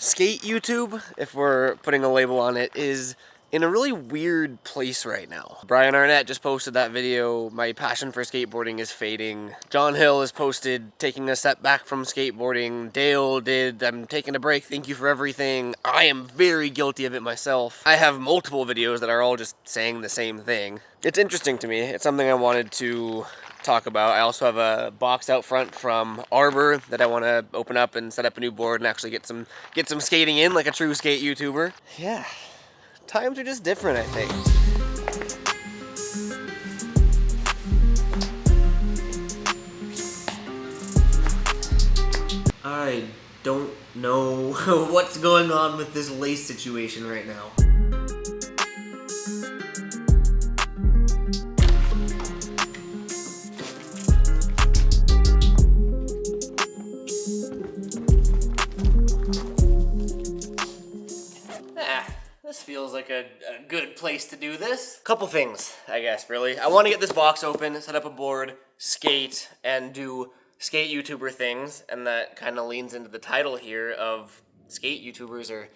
Skate YouTube, if we're putting a label on it, is in a really weird place right now. Brian Arnett just posted that video, my passion for skateboarding is fading. John Hill has posted taking a step back from skateboarding. Dale did, I'm taking a break, thank you for everything. I am very guilty of it myself. I have multiple videos that are all just saying the same thing. It's interesting to me, it's something I wanted to talk about. I also have a box out front from Arbor that I want to open up and set up a new board and actually get some skating in like a true skate YouTuber. Yeah. Times are just different, I think. I don't know what's going on with this lace situation right now. This feels like a good place to do this. Couple things, I guess, really. I want to get this box open, set up a board, skate, and do skate YouTuber things, and that kind of leans into the title here of skate YouTubers are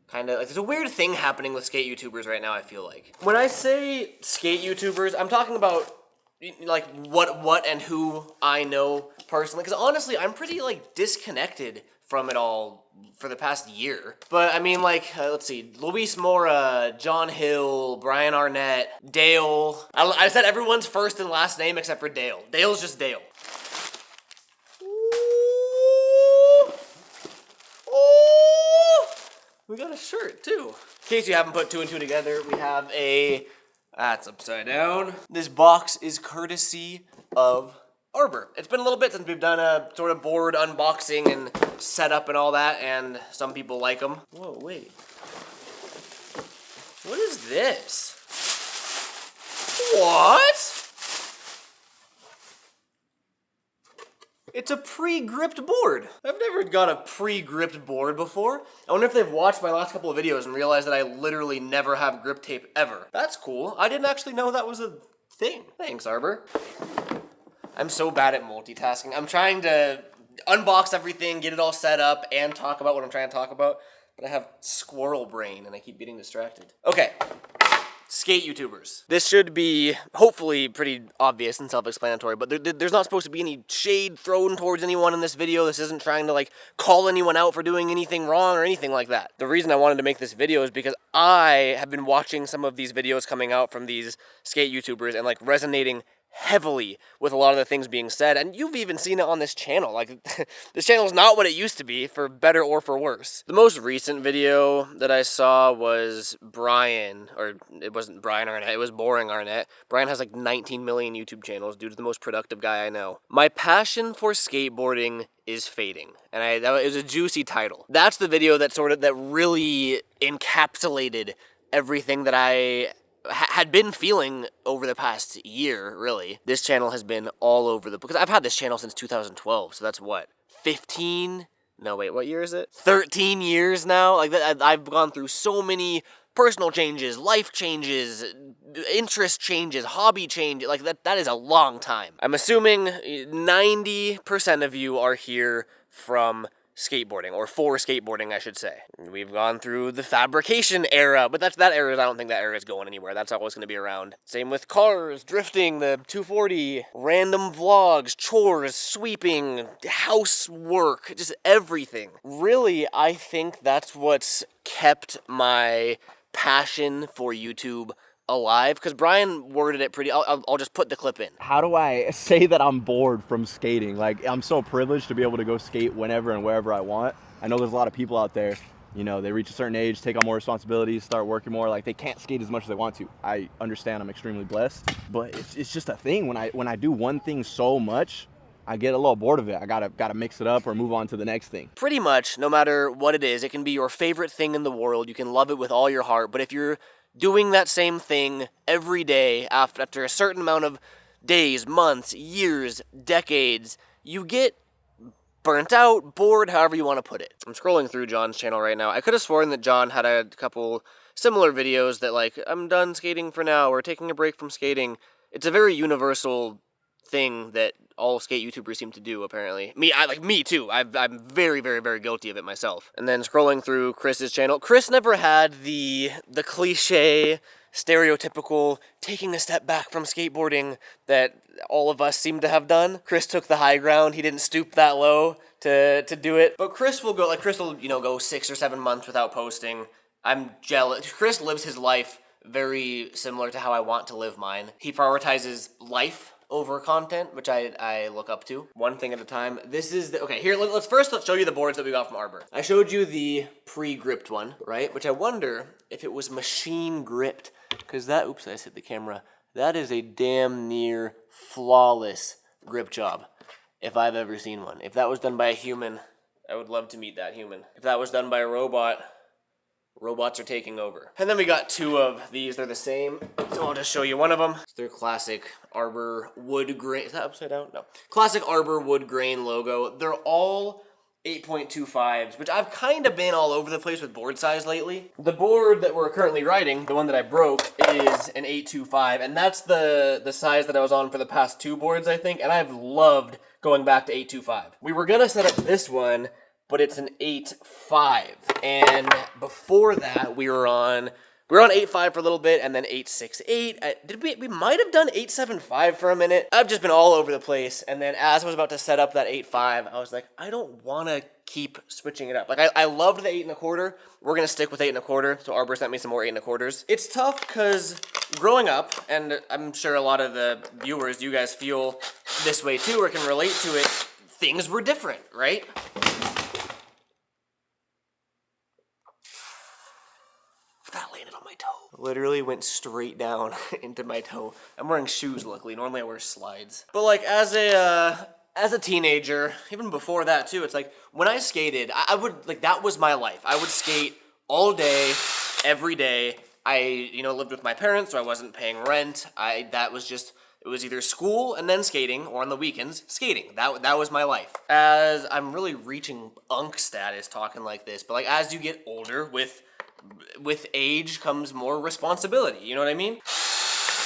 kind of, like, there's a weird thing happening with skate YouTubers right now, I feel like. When I say skate YouTubers, I'm talking about, like, what and who I know personally, because honestly, I'm pretty, like, disconnected from it all for the past year. But I mean, like, let's see, Luis Mora, John Hill, Brian Arnett, Dale. I said everyone's first and last name except for Dale. Dale's just Dale. Ooh. Ooh. We got a shirt too. In case you haven't put two and two together, we have a, that's upside down. This box is courtesy of Arbor. It's been a little bit since we've done a sort of board unboxing and setup and all that, and some people like them. Whoa, wait. What is this? What? It's a pre-gripped board. I've never got a pre-gripped board before. I wonder if they've watched my last couple of videos and realized that I literally never have grip tape ever. That's cool. I didn't actually know that was a thing. Thanks, Arbor. I'm so bad at multitasking. I'm trying to unbox everything, get it all set up, and talk about what I'm trying to talk about, but I have squirrel brain and I keep getting distracted. Okay, skate YouTubers. This should be hopefully pretty obvious and self-explanatory, but there's not supposed to be any shade thrown towards anyone in this video. This isn't trying to, like, call anyone out for doing anything wrong or anything like that. The reason I wanted to make this video is because I have been watching some of these videos coming out from these skate YouTubers and, like, resonating heavily with a lot of the things being said, and you've even seen it on this channel. Like, this channel is not what it used to be, for better or for worse. The most recent video that I saw was Brian, or it wasn't Brian Arnett, it was Boring Arnett. Brian has like 19 million YouTube channels, dude's the most productive guy I know. My passion for skateboarding is fading, and it was a juicy title. That's the video that really encapsulated everything that I had been feeling over the past year, really. This channel has been all over because I've had this channel since 2012, so that's what, 15? No, wait, what year is it? 13 years now? Like, I've gone through so many personal changes, life changes, interest changes, hobby changes. Like, that is a long time. I'm assuming 90% of you are here from skateboarding, or for skateboarding, I should say. We've gone through the fabrication era, but that era, I don't think that era is going anywhere. That's always going to be around. Same with cars, drifting, the 240, random vlogs, chores, sweeping, housework, just everything. Really, I think that's what's kept my passion for YouTube alive, because Brian worded it pretty, I'll just put the clip in. How do I say that I'm bored from skating? Like, I'm so privileged to be able to go skate whenever and wherever I want. I know there's a lot of people out there, you know, they reach a certain age, take on more responsibilities, start working more, like they can't skate as much as they want to. I understand, I'm extremely blessed, but it's just a thing. When I do one thing so much, I get a little bored of it. I gotta mix it up or move on to the next thing. Pretty much, no matter what it is, it can be your favorite thing in the world, you can love it with all your heart, but if you're doing that same thing every day after a certain amount of days, months, years, decades, you get burnt out, bored, however you want to put it. I'm scrolling through John's channel right now. I could have sworn that John had a couple similar videos that, like, I'm done skating for now, or taking a break from skating. It's a very universal thing that all skate YouTubers seem to do, apparently. Me too. I'm very, very, very guilty of it myself. And then scrolling through Chris's channel, Chris never had the cliche, stereotypical taking a step back from skateboarding that all of us seem to have done. Chris took the high ground. He didn't stoop that low to do it. But Chris will go, go 6 or 7 months without posting. I'm jealous. Chris lives his life very similar to how I want to live mine. He prioritizes life over content, which I look up to. One thing at a time. This is okay, here, let's show you the boards that we got from Arbor. I showed you the pre-gripped one, right? Which I wonder if it was machine gripped, because that, oops, I just hit the camera. That is a damn near flawless grip job, if I've ever seen one. If that was done by a human, I would love to meet that human. If that was done by a robot, robots are taking over. And then we got 2 of these. They're the same. So I'll just show you one of them. It's their classic Arbor wood grain. Is that upside down? No. Classic Arbor wood grain logo. They're all 8.25s, which I've kind of been all over the place with board size lately. The board that we're currently riding, the one that I broke, is an 8.25, and that's the size that I was on for the past 2 boards, I think, and I've loved going back to 8.25. We were gonna set up this one, but it's an 8.5, and before that we were on 8.5 for a little bit, and then 8.68. We might have done 8.75 for a minute. I've just been all over the place, and then as I was about to set up that 8.5, I was like, I don't want to keep switching it up. Like, I loved the 8.25. We're going to stick with 8.25, so Arbor sent me some more 8.25s. It's tough because growing up, and I'm sure a lot of the viewers, you guys feel this way too, or can relate to it, things were different, right? That landed on my toe. Literally went straight down into my toe. I'm wearing shoes, luckily. Normally I wear slides. But like as a teenager, even before that too, it's like when I skated, I would, like, that was my life. I would skate all day, every day. I, lived with my parents, so I wasn't paying rent. It was either school and then skating, or on the weekends, skating. That was my life. As I'm really reaching unk status talking like this, but like as you get older, with age comes more responsibility, you know what I mean?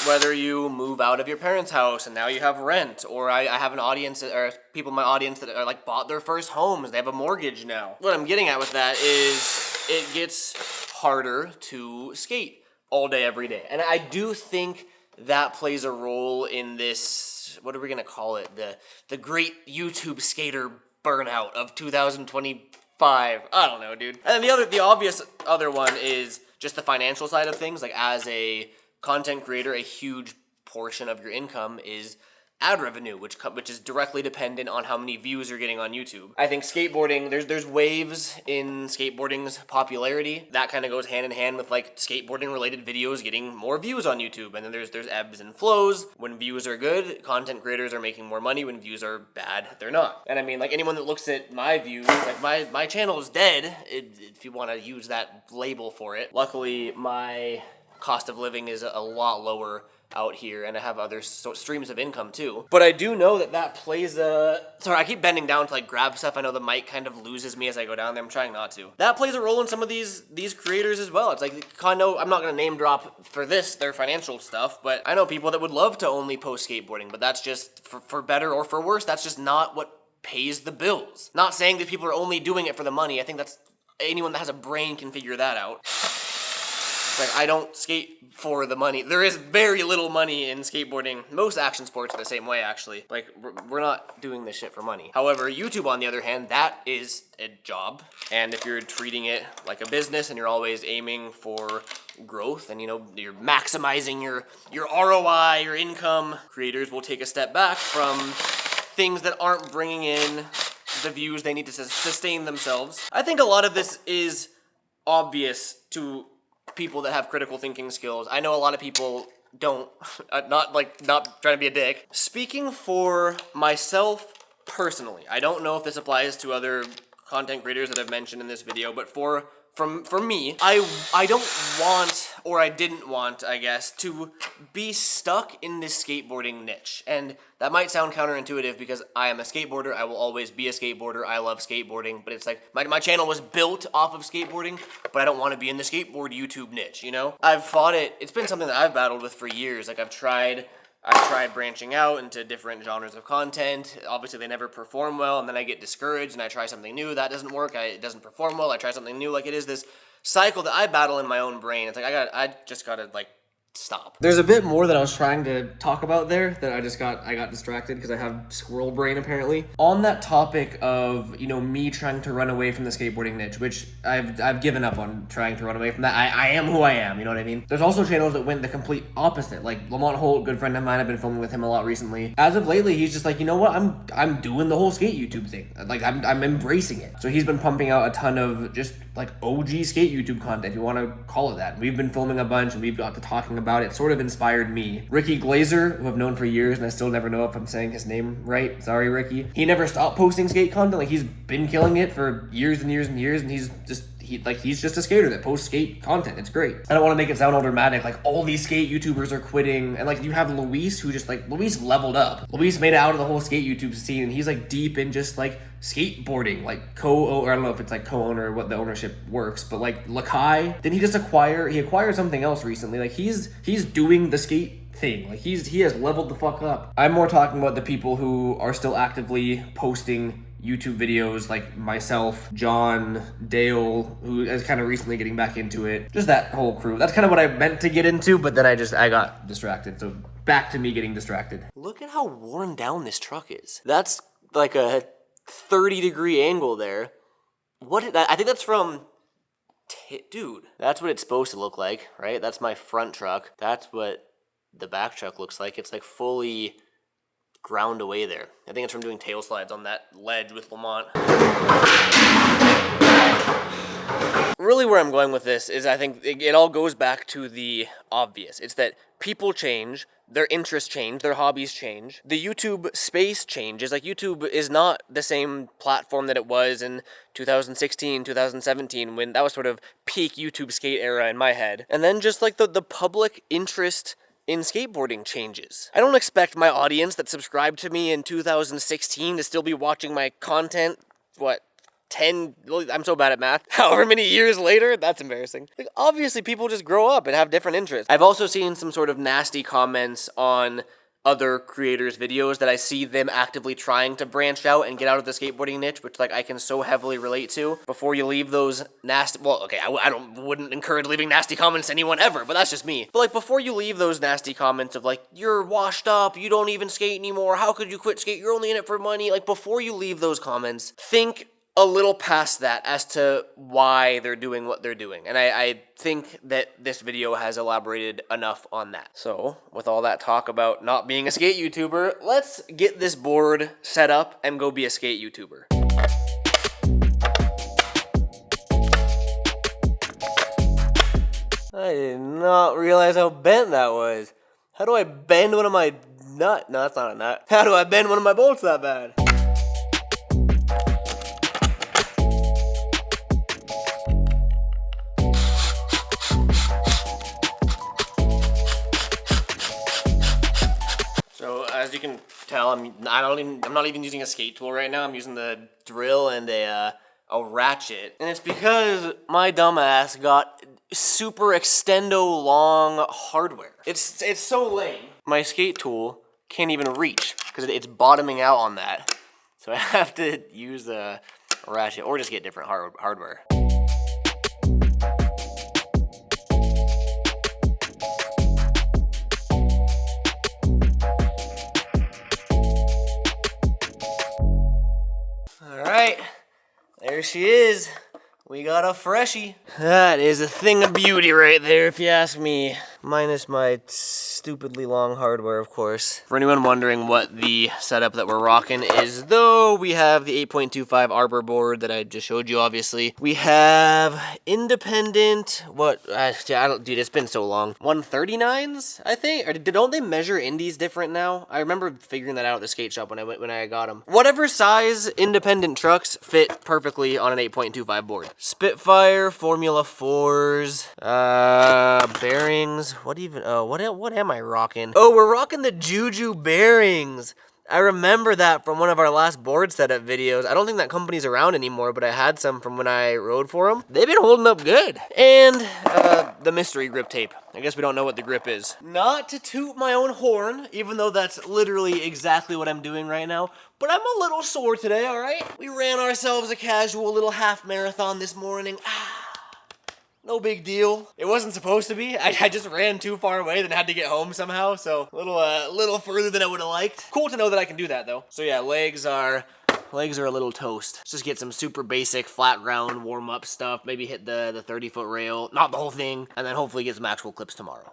Whether you move out of your parents' house and now you have rent, or I have an audience, or people in my audience that are like bought their first homes, they have a mortgage now. What I'm getting at with that is it gets harder to skate all day, every day. And I do think that plays a role in this, what are we gonna call it? The great YouTube skater burnout of 2025. I don't know, dude. And then the obvious other one is just the financial side of things. Like, as a content creator, a huge portion of your income is ad revenue, which is directly dependent on how many views you're getting on YouTube. I think skateboarding, there's waves in skateboarding's popularity. That kind of goes hand in hand with like skateboarding related videos getting more views on YouTube. And then there's ebbs and flows. When views are good, content creators are making more money. When views are bad, they're not. And I mean, like, anyone that looks at my views, like my channel is dead, if you want to use that label for it. Luckily, my cost of living is a lot lower out here, and I have other streams of income too. But I do know that plays sorry, I keep bending down to like grab stuff. I know the mic kind of loses me as I go down there. I'm trying not to. That plays a role in some of these creators as well. It's like, I know I'm not gonna name drop for their financial stuff, but I know people that would love to only post skateboarding, but that's just for better or for worse, that's just not what pays the bills. Not saying that people are only doing it for the money. I think that's, anyone that has a brain can figure that out. Like, I don't skate for the money. There is very little money in skateboarding. Most action sports are the same way, actually. Like, we're not doing this shit for money. However, YouTube, on the other hand, that is a job. And if you're treating it like a business and you're always aiming for growth and, you're maximizing your ROI, your income, creators will take a step back from things that aren't bringing in the views they need to sustain themselves. I think a lot of this is obvious to people that have critical thinking skills. I know a lot of people don't, not trying to be a dick. Speaking for myself personally, I don't know if this applies to other content creators that I've mentioned in this video, but for me, I don't want, or I didn't want, I guess, to be stuck in this skateboarding niche. And that might sound counterintuitive because I am a skateboarder. I will always be a skateboarder. I love skateboarding, but it's like my channel was built off of skateboarding, but I don't want to be in the skateboard YouTube niche, I've fought it. It's been something that I've battled with for years. Like, I've tried I tried branching out into different genres of content. Obviously, they never perform well, and then I get discouraged, and I try something new. That doesn't work. It doesn't perform well. I try something new. Like, it is this cycle that I battle in my own brain. It's like, I just gotta, like, stop. There's a bit more that I was trying to talk about there that I got distracted because I have squirrel brain apparently. On that topic of, you know, me trying to run away from the skateboarding niche, which I've given up on trying to run away from that. I am who I am, you know what I mean? There's also channels that went the complete opposite. Like Lamont Holt, good friend of mine, I've been filming with him a lot recently. As of lately, he's just like, you know what? I'm doing the whole skate YouTube thing. Like I'm embracing it. So he's been pumping out a ton of just like OG skate YouTube content, if you want to call it that. We've been filming a bunch and we've got to talking about it. Sort of inspired me. Ricky Glazer, who I've known for years, and I still never know if I'm saying his name right. Sorry, Ricky. He never stopped posting skate content. Like, he's been killing it for years and years and years, and he's just a skater that posts skate content. It's great. I don't want to make it sound all dramatic, like all these skate YouTubers are quitting, and like you have Luis, who just like, Luis leveled up. Luis made it out of the whole skate YouTube scene, and he's like deep in just like skateboarding, like or I don't know if it's like co-owner or what the ownership works, but like Lakai, then he acquired something else recently. Like he's doing the skate thing. Like he has leveled the fuck up. I'm more talking about the people who are still actively posting YouTube videos, like myself, John, Dale, who is kind of recently getting back into it. Just that whole crew. That's kind of what I meant to get into, but then I got distracted. So back to me getting distracted. Look at how worn down this truck is. That's like a 30-degree angle there. I think that's from, dude, that's what it's supposed to look like, right? That's my front truck. That's what the back truck looks like. It's like fully ground away there. I think it's from doing tail slides on that ledge with Lamont. Really where I'm going with this is I think it all goes back to the obvious. It's that people change, their interests change, their hobbies change, the YouTube space changes. Like, YouTube is not the same platform that it was in 2016, 2017, when that was sort of peak YouTube skate era in my head. And then just like the public interest in skateboarding changes. I don't expect my audience that subscribed to me in 2016 to still be watching my content, I'm so bad at math, however many years later. That's embarrassing. Like, obviously people just grow up and have different interests. I've also seen some sort of nasty comments on other creators' videos that I see them actively trying to branch out and get out of the skateboarding niche, which like I can so heavily relate to. Before you leave those nasty, well, okay, I wouldn't encourage leaving nasty comments to anyone ever, but that's just me. But like, before you leave those nasty comments of like, you're washed up, you don't even skate anymore, how could you quit skate, you're only in it for money, like before you leave those comments, think a little past that as to why they're doing what they're doing. And I think that this video has elaborated enough on that. So, with all that talk about not being a skate YouTuber, let's get this board set up and go be a skate YouTuber. I did not realize how bent that was. How do I bend one of my nut? No, that's not a nut. How do I bend one of my bolts that bad? As you can tell, I'm not even using a skate tool right now. I'm using the drill and a ratchet, and it's because my dumbass got super extendo long hardware. It's so lame. My skate tool can't even reach because it's bottoming out on that, so I have to use a ratchet or just get different hardware. Alright, there she is. We got a freshie. That is a thing of beauty right there, if you ask me. Minus my stupidly long hardware, of course. For anyone wondering what the setup that we're rocking is, though, we have the 8.25 Arbor board that I just showed you, obviously. We have independent, dude, it's been so long. 139s, I think? Or don't they measure indies different now? I remember figuring that out at the skate shop when I got them. Whatever size independent trucks fit perfectly on an 8.25 board. Spitfire, Formula 4s, bearings. What am I rocking? Oh, we're rocking the Juju bearings. I remember that from one of our last board setup videos. I don't think that company's around anymore, but I had some from when I rode for them. They've been holding up good. And the mystery grip tape. I guess we don't know what the grip is. Not to toot my own horn, even though that's literally exactly what I'm doing right now, but I'm a little sore today, all right? We ran ourselves a casual little half marathon this morning. No big deal. It wasn't supposed to be. I just ran too far away, then had to get home somehow, so a little further than I would have liked. Cool to know that I can do that, though. So yeah, legs are a little toast. Let's just get some super basic flat ground warm-up stuff. Maybe hit the 30-foot rail, not the whole thing, and then hopefully get some actual clips tomorrow.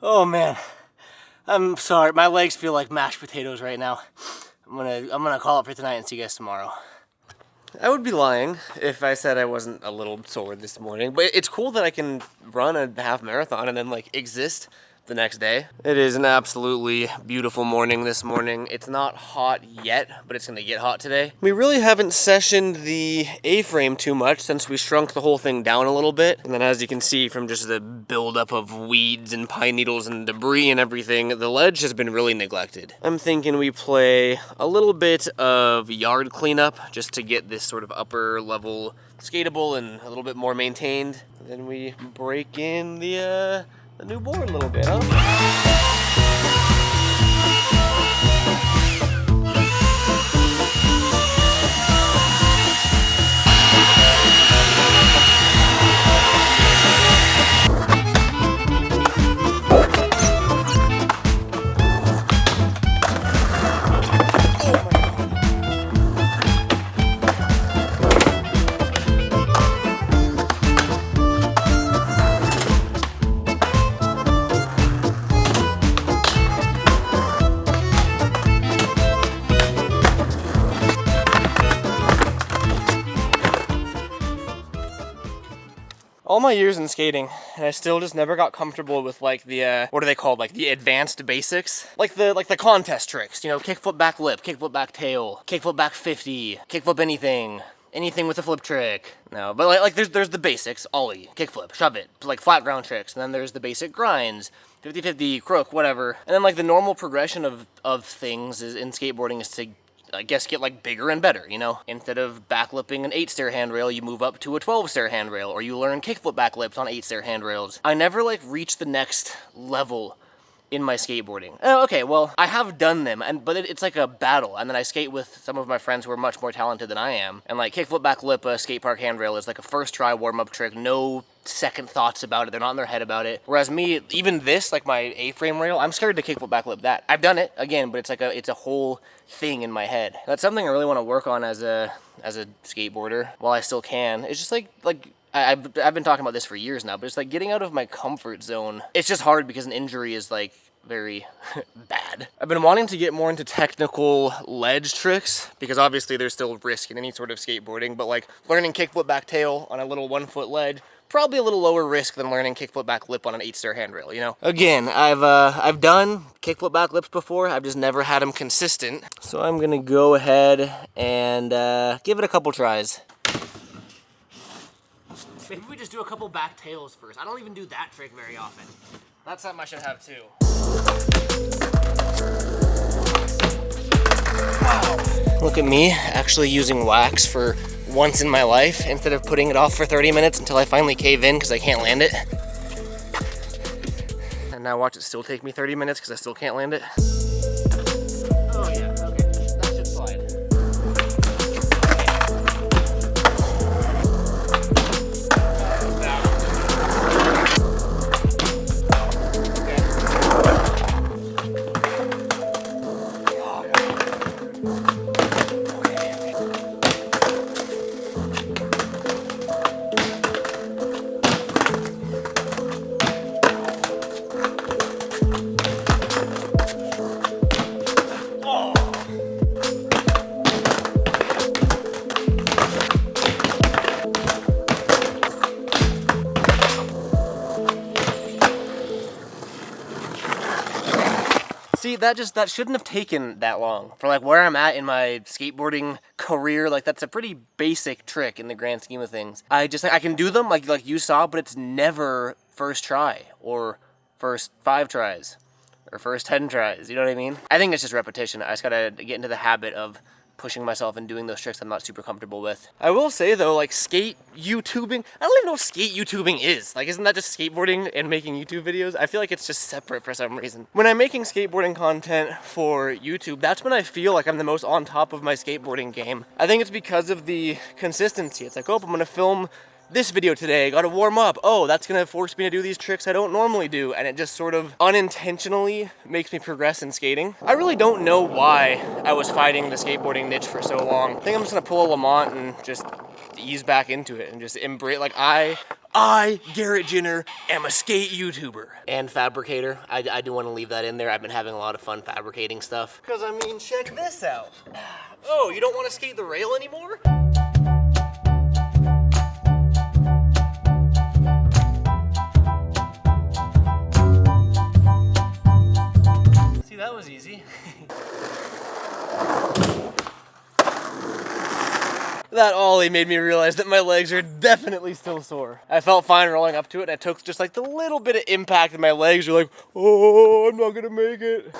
Oh man, I'm sorry. My legs feel like mashed potatoes right now. I'm gonna call it for tonight and see you guys tomorrow. I would be lying if I said I wasn't a little sore this morning, but it's cool that I can run a half marathon and then like exist the next day. It is an absolutely beautiful morning this morning. It's not hot yet, but it's gonna get hot today. We really haven't sessioned the A-frame too much since we shrunk the whole thing down a little bit. And then as you can see from just the buildup of weeds and pine needles and debris and everything, the ledge has been really neglected. I'm thinking we play a little bit of yard cleanup just to get this sort of upper level skatable and a little bit more maintained. And then we break in the new board a little bit, huh? All my years in skating, and I still just never got comfortable with like the what are they called? Like the advanced basics, like the contest tricks. You know, kickflip back lip, kickflip back tail, kickflip back 50, kickflip anything with a flip trick. No, but like there's the basics: ollie, kickflip, shove it, like flat ground tricks, and then there's the basic grinds, 50-50, crook, whatever. And then like the normal progression of things is in skateboarding is to, I guess, get like bigger and better, you know? Instead of backlipping an 8-stair handrail, you move up to a 12-stair handrail, or you learn kickflip backlips on 8-stair handrails. I never like reached the next level in my skateboarding. Oh, okay, well, I have done them, but it's like a battle, and then I skate with some of my friends who are much more talented than I am, and like kickflip backlip a skate park handrail is like a first try warm-up trick, no second thoughts about it, they're not in their head about it. Whereas me, even this, like my A-frame rail, I'm scared to kickflip backlip that. I've done it, again, but it's a whole thing in my head. That's something I really want to work on as a skateboarder while I still can. It's just like I've been talking about this for years now, but it's like getting out of my comfort zone. It's just hard because an injury is like very bad. I've been wanting to get more into technical ledge tricks because obviously there's still risk in any sort of skateboarding, but like learning kickflip back tail on a little 1-foot ledge, probably a little lower risk than learning kickflip back lip on an 8-stair handrail, you know? Again, I've done kickflip back lips before, I've just never had them consistent. So I'm gonna go ahead and give it a couple tries. Maybe we just do a couple back tails first. I don't even do that trick very often. That's something I should have too. Wow. Look at me, actually using wax for once in my life instead of putting it off for 30 minutes until I finally cave in because I can't land it. And now watch it still take me 30 minutes because I still can't land it. Oh yeah, okay, that should slide. See, that shouldn't have taken that long. For like where I'm at in my skateboarding career, like that's a pretty basic trick in the grand scheme of things. I can do them like you saw, but it's never first try or first 5 tries or first 10 tries. You know what I mean? I think it's just repetition. I just gotta get into the habit of pushing myself and doing those tricks I'm not super comfortable with. I will say though, like skate YouTubing, I don't even know what skate YouTubing is. Like, isn't that just skateboarding and making YouTube videos? I feel like it's just separate for some reason. When I'm making skateboarding content for YouTube, that's when I feel like I'm the most on top of my skateboarding game. I think it's because of the consistency. It's like, oh, I'm gonna film this video today, gotta warm up. Oh, that's gonna force me to do these tricks I don't normally do, and it just sort of unintentionally makes me progress in skating. I really don't know why I was fighting the skateboarding niche for so long. I think I'm just gonna pull a Lamont and just ease back into it and just embrace, like I, Garrett Ginner, am a skate YouTuber. And fabricator, I do wanna leave that in there. I've been having a lot of fun fabricating stuff. Cause I mean, check this out. Oh, you don't wanna skate the rail anymore? That was easy. That ollie made me realize that my legs are definitely still sore. I felt fine rolling up to it, and I took just like the little bit of impact, and my legs were like, oh, I'm not gonna make it.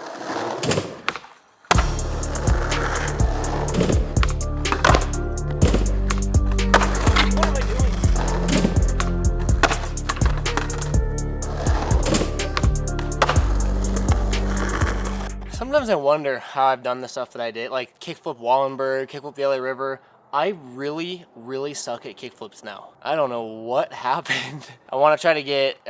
Sometimes I wonder how I've done the stuff that I did, like kickflip Wallenberg, kickflip the LA River. I really, really suck at kickflips now. I don't know what happened. I want to try to get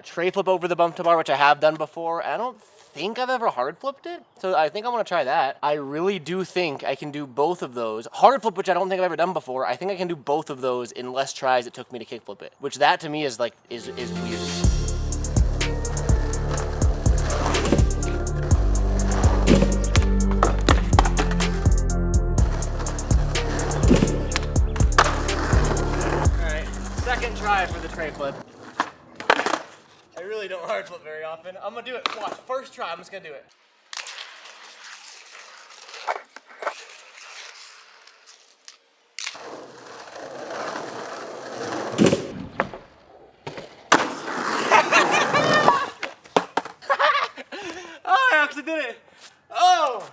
tray flip over the bump to bar, which I have done before. I don't think I've ever hard flipped it, so I think I want to try that. I really do think I can do both of those. Hard flip, which I don't think I've ever done before, I think I can do both of those in less tries it took me to kickflip it, which that to me is like, is weird. Second try for the tray flip. I really don't hard flip very often. I'm gonna do it. Watch, first try, I'm just gonna do it. Oh, I actually did it. Oh,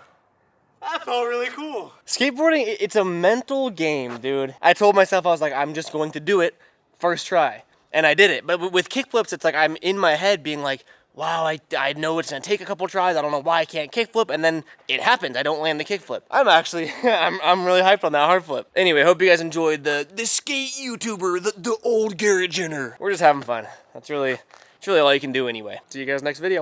that felt really cool. Skateboarding, it's a mental game, dude. I told myself, I was like, I'm just going to do it first try. And I did it. But with kickflips, it's like I'm in my head being like, wow, I know it's gonna take a couple tries. I don't know why I can't kickflip. And then it happens. I don't land the kickflip. I'm actually, I'm really hyped on that hard flip. Anyway, hope you guys enjoyed the skate YouTuber, the old Garrett Ginner. We're just having fun. That's really all you can do anyway. See you guys next video.